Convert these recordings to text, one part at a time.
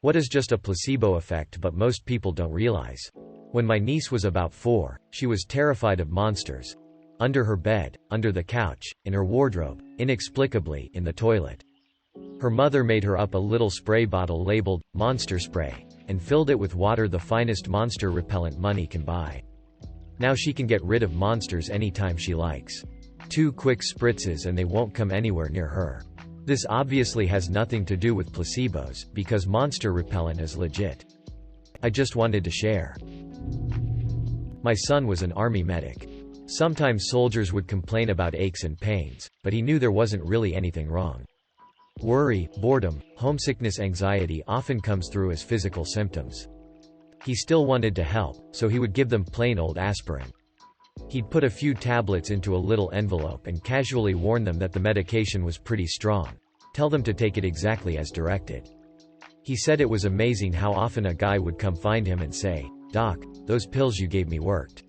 What is just a placebo effect but most people don't realize? When my niece was about 4, she was terrified of monsters. Under her bed, under the couch, in her wardrobe, inexplicably, in the toilet. Her mother made her up a little spray bottle labeled, monster spray, and filled it with water, the finest monster repellent money can buy. Now she can get rid of monsters anytime she likes. 2 quick spritzes and they won't come anywhere near her. This obviously has nothing to do with placebos, because monster repellent is legit. I just wanted to share. My son was an army medic. Sometimes soldiers would complain about aches and pains, but he knew there wasn't really anything wrong. Worry, boredom, homesickness, anxiety often comes through as physical symptoms. He still wanted to help, so he would give them plain old aspirin. He'd put a few tablets into a little envelope and casually warn them that the medication was pretty strong. Tell them to take it exactly as directed. He said it was amazing how often a guy would come find him and say, "Doc, those pills you gave me worked.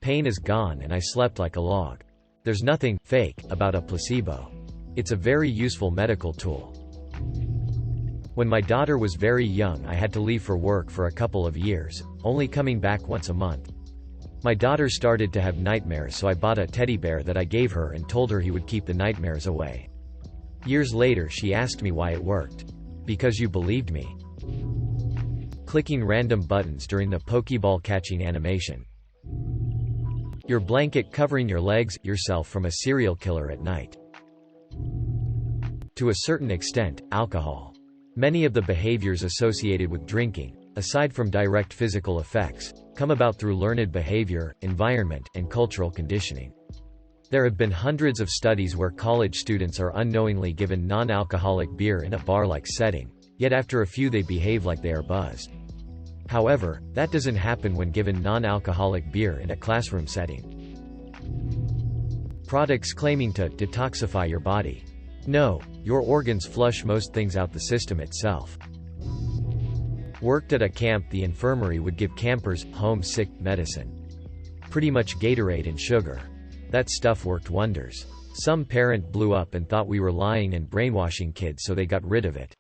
Pain is gone and I slept like a log." There's nothing fake about a placebo. It's a very useful medical tool. When my daughter was very young, I had to leave for work for a couple of years, only coming back once a month. My daughter started to have nightmares, so I bought a teddy bear that I gave her and told her he would keep the nightmares away. Years later she asked me why it worked. Because you believed me. Clicking random buttons during the Pokeball catching animation. Your blanket covering your legs, yourself from a serial killer at night. To a certain extent, alcohol. Many of the behaviors associated with drinking, aside from direct physical effects, come about through learned behavior, environment, and cultural conditioning. There have been hundreds of studies where college students are unknowingly given non-alcoholic beer in a bar-like setting, yet after a few they behave like they are buzzed. However, that doesn't happen when given non-alcoholic beer in a classroom setting. Products claiming to detoxify your body. No, your organs flush most things out the system itself. Worked at a camp, the infirmary would give campers homesick medicine. Pretty much Gatorade and sugar. That stuff worked wonders. Some parent blew up and thought we were lying and brainwashing kids, so they got rid of it.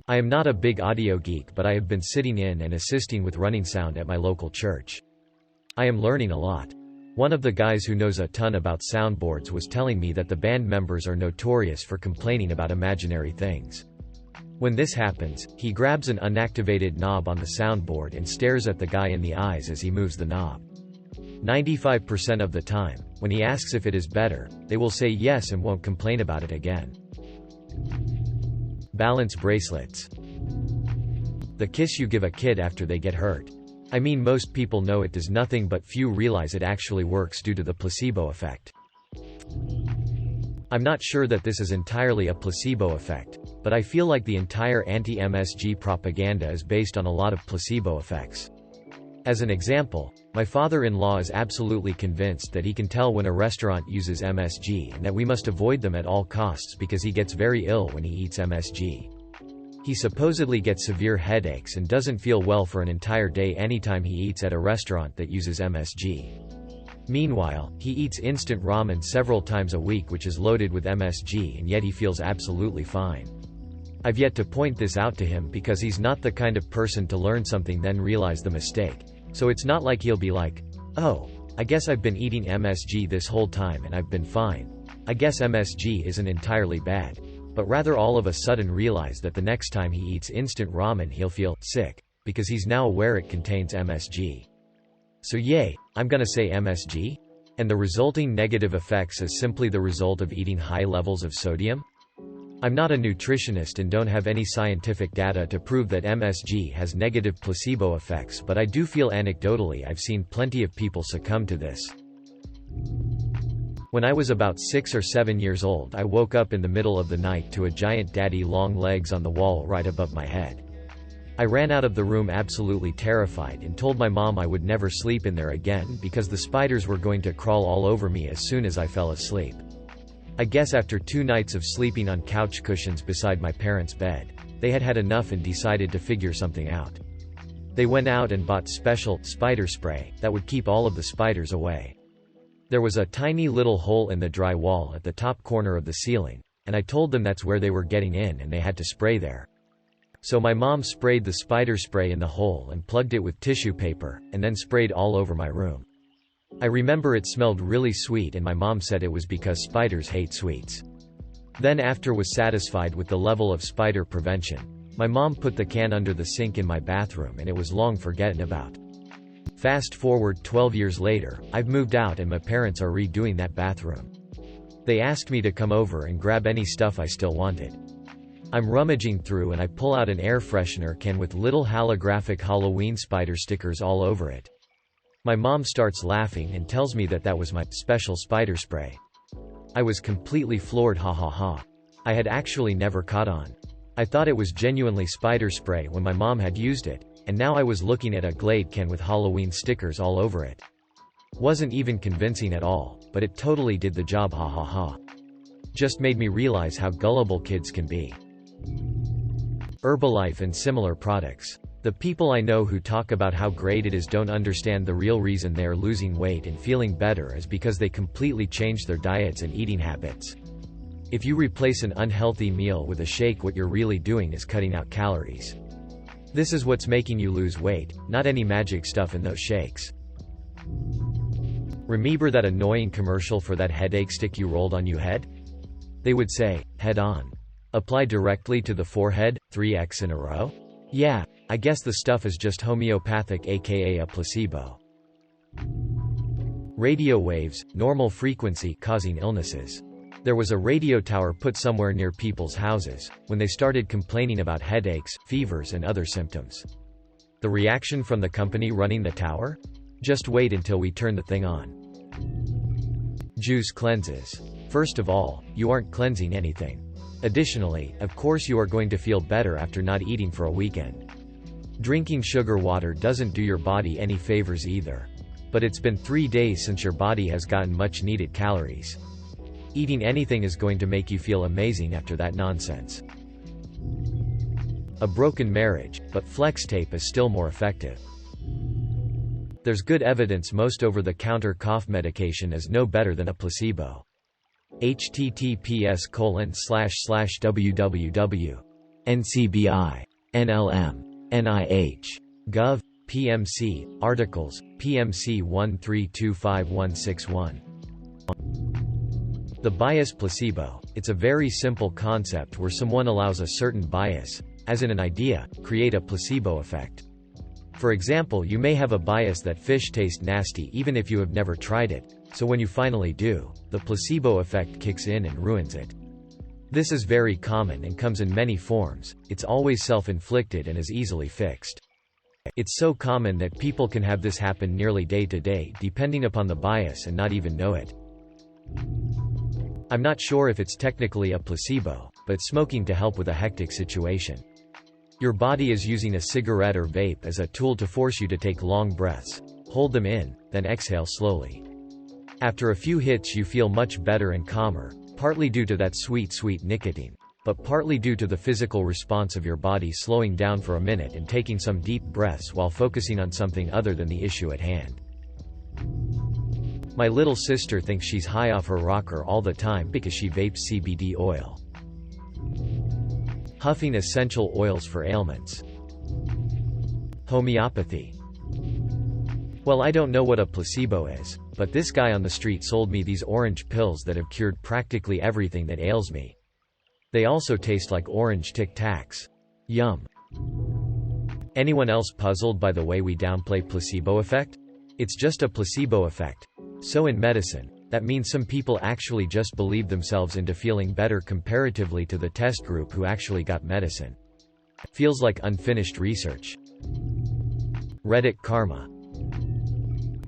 I am not a big audio geek, but I have been sitting in and assisting with running sound at my local church. I am learning a lot. One of the guys who knows a ton about soundboards was telling me that the band members are notorious for complaining about imaginary things. When this happens, he grabs an unactivated knob on the soundboard and stares at the guy in the eyes as he moves the knob. 95% of the time, when he asks if it is better, they will say yes and won't complain about it again. Balance bracelets. The kiss you give a kid after they get hurt. I mean, most people know it does nothing, but few realize it actually works due to the placebo effect. I'm not sure that this is entirely a placebo effect, but I feel like the entire anti-MSG propaganda is based on a lot of placebo effects. As an example, my father-in-law is absolutely convinced that he can tell when a restaurant uses MSG and that we must avoid them at all costs because he gets very ill when he eats MSG. He supposedly gets severe headaches and doesn't feel well for an entire day anytime he eats at a restaurant that uses MSG. Meanwhile, he eats instant ramen several times a week which is loaded with MSG, and yet he feels absolutely fine. I've yet to point this out to him because he's not the kind of person to learn something then realize the mistake. So it's not like he'll be like, "Oh, I guess I've been eating MSG this whole time and I've been fine. I guess MSG isn't entirely bad." But rather all of a sudden realize that the next time he eats instant ramen he'll feel sick, because he's now aware it contains MSG. So yay, I'm gonna say MSG? And the resulting negative effects is simply the result of eating high levels of sodium? I'm not a nutritionist and don't have any scientific data to prove that MSG has negative placebo effects, but I do feel anecdotally I've seen plenty of people succumb to this. When I was about 6 or 7 years old, I woke up in the middle of the night to a giant daddy long legs on the wall right above my head. I ran out of the room absolutely terrified and told my mom I would never sleep in there again because the spiders were going to crawl all over me as soon as I fell asleep. I guess after 2 nights of sleeping on couch cushions beside my parents' bed, they had had enough and decided to figure something out. They went out and bought special spider spray that would keep all of the spiders away. There was a tiny little hole in the dry wall at the top corner of the ceiling, and I told them that's where they were getting in and they had to spray there. So my mom sprayed the spider spray in the hole and plugged it with tissue paper, and then sprayed all over my room. I remember it smelled really sweet and my mom said it was because spiders hate sweets. Then after was satisfied with the level of spider prevention, my mom put the can under the sink in my bathroom and it was long forgotten about. Fast forward 12 years later, I've moved out and my parents are redoing that bathroom. They asked me to come over and grab any stuff I still wanted. I'm rummaging through and I pull out an air freshener can with little holographic Halloween spider stickers all over it. My mom starts laughing and tells me that that was my special spider spray. I was completely floored, ha ha ha. I had actually never caught on. I thought it was genuinely spider spray when my mom had used it, and now I was looking at a Glade can with Halloween stickers all over it. Wasn't even convincing at all, but it totally did the job, ha ha ha. Just made me realize how gullible kids can be. Herbalife and similar products. The people I know who talk about how great it is don't understand the real reason they are losing weight and feeling better is because they completely changed their diets and eating habits. If you replace an unhealthy meal with a shake, what you're really doing is cutting out calories. This is what's making you lose weight, not any magic stuff in those shakes. Remember that annoying commercial for that headache stick you rolled on your head? They would say, head on. Apply directly to the forehead, 3x in a row? Yeah, I guess the stuff is just homeopathic, aka a placebo. Radio waves, normal frequency causing illnesses. There was a radio tower put somewhere near people's houses, when they started complaining about headaches, fevers and other symptoms. The reaction from the company running the tower? Just wait until we turn the thing on. Juice cleanses. First of all, you aren't cleansing anything. Additionally, of course you are going to feel better after not eating for a weekend. Drinking sugar water doesn't do your body any favors either. But it's been 3 days since your body has gotten much needed calories. Eating anything is going to make you feel amazing after that nonsense. A broken marriage, but flex tape is still more effective. There's good evidence most over-the-counter cough medication is no better than a placebo. https://www.ncbi.nlm.nih.gov. PMC, articles, PMC 1325161. The bias placebo. It's a very simple concept where someone allows a certain bias, as in an idea, create a placebo effect. For example, you may have a bias that fish taste nasty even if you have never tried it, so when you finally do, the placebo effect kicks in and ruins it. This is very common and comes in many forms. It's always self-inflicted and is easily fixed. It's so common that people can have this happen nearly day to day depending upon the bias and not even know it. I'm not sure if it's technically a placebo, but smoking to help with a hectic situation. Your body is using a cigarette or vape as a tool to force you to take long breaths, hold them in, then exhale slowly. After a few hits you feel much better and calmer, partly due to that sweet nicotine, but partly due to the physical response of your body slowing down for a minute and taking some deep breaths while focusing on something other than the issue at hand. My little sister thinks she's high off her rocker all the time because she vapes CBD oil. Huffing essential oils for ailments. Homeopathy. Well, I don't know what a placebo is, but this guy on the street sold me these orange pills that have cured practically everything that ails me. They also taste like orange Tic Tacs. Yum. Anyone else puzzled by the way we downplay placebo effect? It's just a placebo effect. So in medicine, that means some people actually just believe themselves into feeling better comparatively to the test group who actually got medicine. Feels like unfinished research. Reddit karma.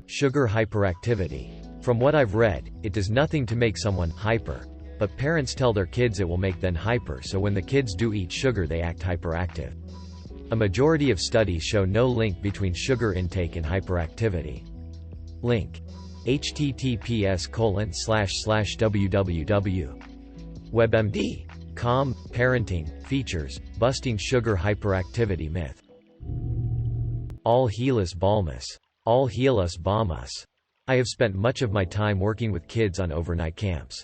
Sugar hyperactivity. From what I've read, it does nothing to make someone hyper, but parents tell their kids it will make them hyper, so when the kids do eat sugar they act hyperactive. A majority of studies show no link between sugar intake and hyperactivity. Link. https://www.webmd.com. Parenting, features, busting sugar hyperactivity myth. All healus balmus. All healus balmus. I have spent much of my time working with kids on overnight camps.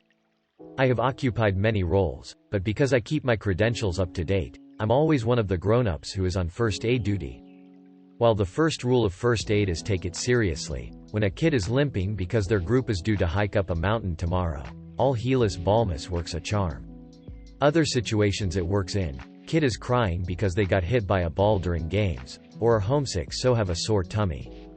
I have occupied many roles, but because I keep my credentials up to date, I'm always one of the grown-ups who is on first aid duty. While the first rule of first aid is take it seriously, when a kid is limping because their group is due to hike up a mountain tomorrow, all helis balmus works a charm. Other situations it works in: kid is crying because they got hit by a ball during games, or are homesick so have a sore tummy.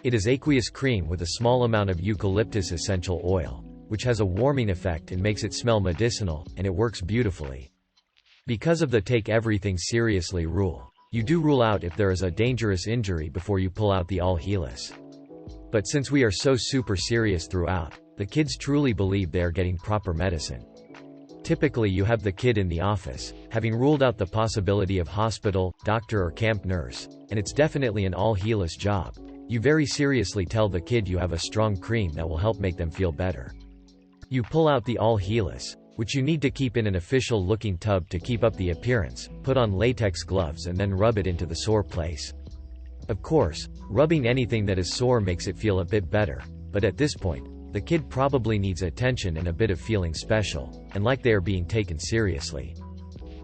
It is aqueous cream with a small amount of eucalyptus essential oil, which has a warming effect and makes it smell medicinal, and it works beautifully. Because of the take everything seriously rule, you do rule out if there is a dangerous injury before you pull out the all helis. But since we are so super serious throughout, the kids truly believe they are getting proper medicine. Typically you have the kid in the office, having ruled out the possibility of hospital, doctor or camp nurse, and it's definitely an all helis job. You very seriously tell the kid you have a strong cream that will help make them feel better. You pull out the all helis, which you need to keep in an official looking tub to keep up the appearance, put on latex gloves and then rub it into the sore place. Of course, rubbing anything that is sore makes it feel a bit better, but at this point, the kid probably needs attention and a bit of feeling special, and like they are being taken seriously.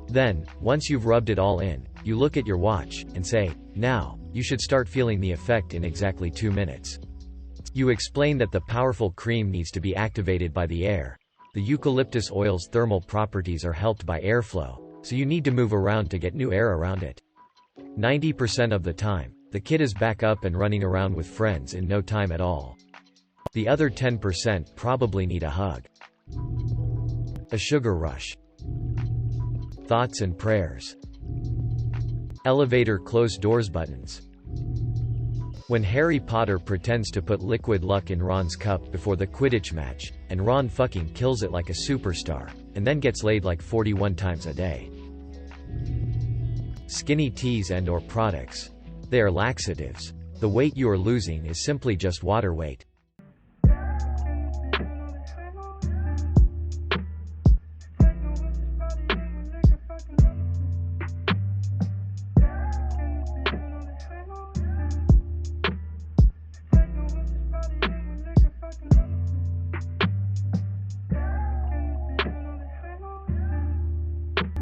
Then, once you've rubbed it all in, you look at your watch, and say, "Now, you should start feeling the effect in exactly 2 minutes." You explain that the powerful cream needs to be activated by the air. The eucalyptus oil's thermal properties are helped by airflow, so you need to move around to get new air around it. 90% of the time, the kid is back up and running around with friends in no time at all. The other 10% probably need a hug. A sugar rush. Thoughts and prayers. Elevator closed doors buttons. When Harry Potter pretends to put liquid luck in Ron's cup before the Quidditch match, and Ron fucking kills it like a superstar, and then gets laid like 41 times a day. Skinny teas and/or products. They are laxatives. The weight you are losing is simply just water weight.